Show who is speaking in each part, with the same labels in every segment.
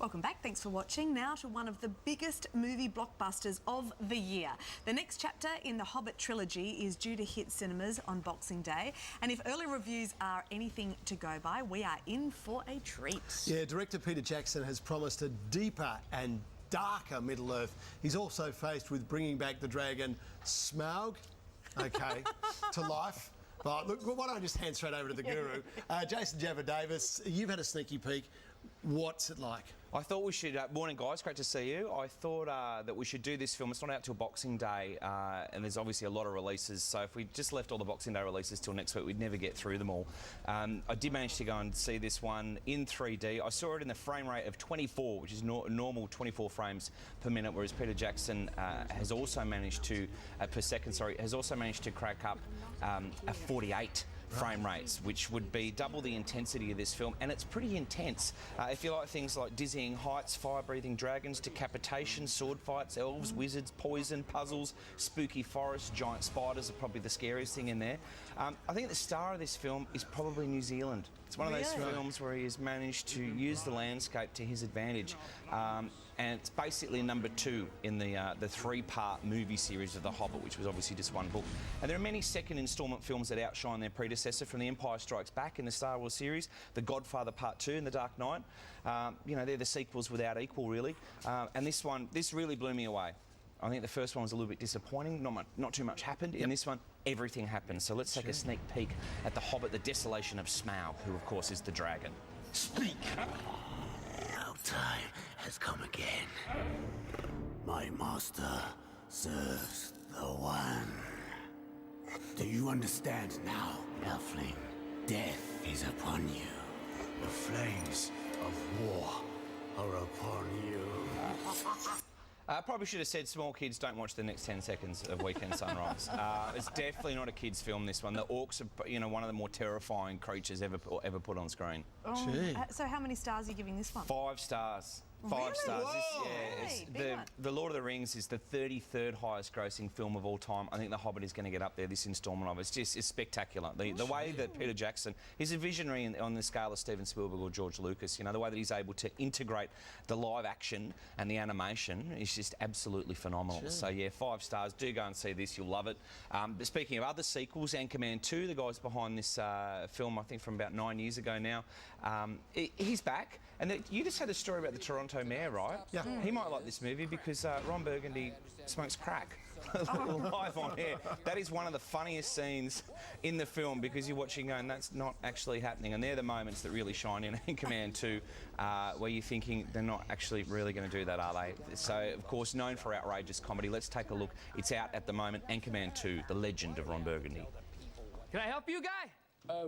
Speaker 1: Welcome back. Thanks for watching. Now to one of the biggest movie blockbusters of the year. The next chapter in the Hobbit trilogy is due to hit cinemas on Boxing Day. And if early reviews are anything to go by, we are in for a treat.
Speaker 2: Yeah, director Peter Jackson has promised a deeper and darker Middle-earth. He's also faced with bringing back the dragon Smaug, to life. But look, why don't I just hand straight over to the guru? Jason Java-Davis, you've had a sneaky peek. What's it like?
Speaker 3: I thought we should... morning, guys. Great to see you. I thought that we should do this film. It's not out till Boxing Day, and there's obviously a lot of releases, so if we just left all the Boxing Day releases till next week, we'd never get through them all. I did manage to go and see this one in 3D. I saw it in the frame rate of 24, which is normal 24 frames per minute, whereas Peter Jackson has also managed to... per second, sorry, has also managed to crack up a 48 frame rates, which would be double the intensity of this film, and it's pretty intense. If you like things like dizzying heights, fire-breathing dragons, decapitation, sword fights, elves, wizards, poison, puzzles, spooky forests, giant spiders are probably the scariest thing in there. I think the star of this film is probably New Zealand. It's one of those films where he has managed to use the landscape to his advantage, and it's basically number 2 in the 3-part movie series of The Hobbit, which was obviously just one book. And there are many second instalment films that outshine their predecessor, from The Empire Strikes Back in the Star Wars series, The Godfather Part 2 in The Dark Knight. You know, they're the sequels without equal, really. And this really blew me away. I think the first one was a little bit disappointing. Not too much happened. In this one, everything happened. So let's take a sneak peek at The Hobbit, The Desolation of Smaug, who, of course, is the dragon.
Speaker 4: Speak! Now time has come again. My master serves the one. Do you understand now, Elfling? Death is upon you. The flames of war are upon you.
Speaker 3: I probably should have said small kids don't watch the next 10 seconds of Weekend Sunrise. It's definitely not a kids' film, this one. The orcs are, you know, one of the more terrifying creatures ever put on screen.
Speaker 1: So how many stars are you giving this one?
Speaker 3: 5 stars. 5 stars. The Lord of the Rings is the 33rd highest grossing film of all time. I think The Hobbit is going to get up there, this instalment of it. It's spectacular. The way that Peter Jackson, he's a visionary on the scale of Steven Spielberg or George Lucas. You know, the way that he's able to integrate the live action and the animation is just absolutely phenomenal. So yeah, 5 stars. Do go and see this, you'll love it. But speaking of other sequels, Anchorman 2, the guys behind this film, I think from about 9 years ago now, he's back. And you just had a story about the Toronto Mayor, right?
Speaker 2: Yeah.
Speaker 3: He might like this movie because Ron Burgundy smokes crack live on air. That is one of the funniest scenes in the film, because you're watching going, that's not actually happening. And they're the moments that really shine in Anchorman 2, where you're thinking they're not actually really going to do that, are they? So, of course, known for outrageous comedy. Let's take a look. It's out at the moment, Anchorman 2, The Legend of Ron Burgundy.
Speaker 5: Can I help you, guy?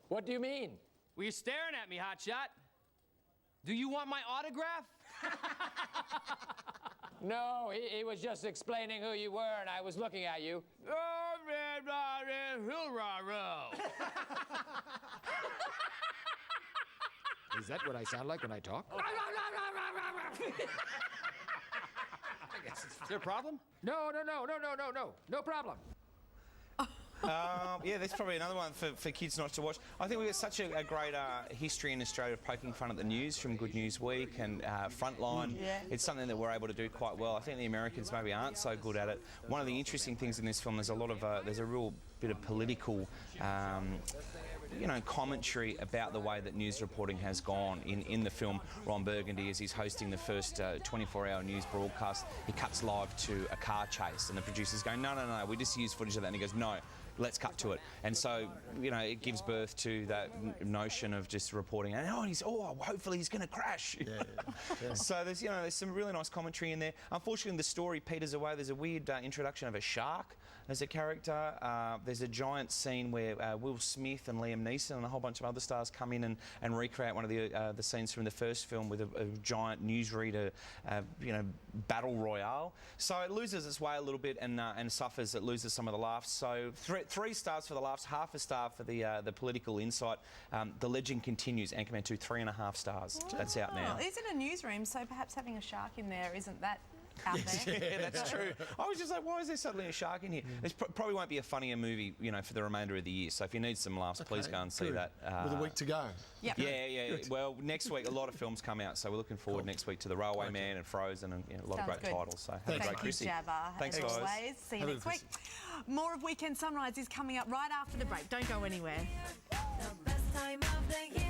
Speaker 6: What do you mean?
Speaker 5: Well, you're staring at me, hotshot. Do you want my autograph?
Speaker 6: No, he was just explaining who you were, and I was looking at you.
Speaker 7: Is that what I sound like when I talk?
Speaker 5: Is there a problem?
Speaker 6: No problem.
Speaker 3: Yeah, that's probably another one for kids not to watch. I think we've got such a great history in Australia of poking fun at the news, from Good News Week and Frontline. It's something that we're able to do quite well. I think the Americans maybe aren't so good at it. One of the interesting things in this film, there's a lot of there's a real bit of political you know, commentary about the way that news reporting has gone in the film. Ron Burgundy, as he's hosting the first 24-hour news broadcast, he cuts live to a car chase, and the producer's going, no, we just use footage of that, and he goes, no, let's cut to it. And so, you know, it gives birth to that notion of just reporting, and hopefully he's going to crash. So there's some really nice commentary in there. Unfortunately, the story peters away. There's a weird introduction of a shark as a character. There's a giant scene where Will Smith and Liam Neeson and a whole bunch of other stars come in and recreate one of the scenes from the first film with a giant newsreader, you know, battle royale. So it loses its way a little bit and suffers. It loses some of the laughs. So 3 stars for the laughs, half a star for the political insight. The legend continues. Anchorman 2, 3.5 stars. That's out now.
Speaker 1: It's in a newsroom, so perhaps having a shark in there isn't that out there.
Speaker 3: Yeah, that's true. I was just like, why is there suddenly a shark in here? It probably won't be a funnier movie, you know, for the remainder of the year. So if you need some laughs, please go and see
Speaker 2: Good.
Speaker 3: that.
Speaker 2: With a week to go.
Speaker 1: Yep.
Speaker 3: Yeah. Well, next week a lot of films come out, so we're looking forward next week to The Railway Man and Frozen and a lot
Speaker 1: Sounds
Speaker 3: of great
Speaker 1: good.
Speaker 3: titles. So have a
Speaker 1: Thank
Speaker 3: great
Speaker 1: you,
Speaker 3: Chrissy.
Speaker 1: Jabba.
Speaker 3: Thanks,
Speaker 1: as
Speaker 3: guys.
Speaker 1: always. See you
Speaker 2: Have a
Speaker 1: next
Speaker 2: good
Speaker 1: week. More of Weekend Sunrise is coming up right after the break. Don't go anywhere.
Speaker 8: The best time of the year.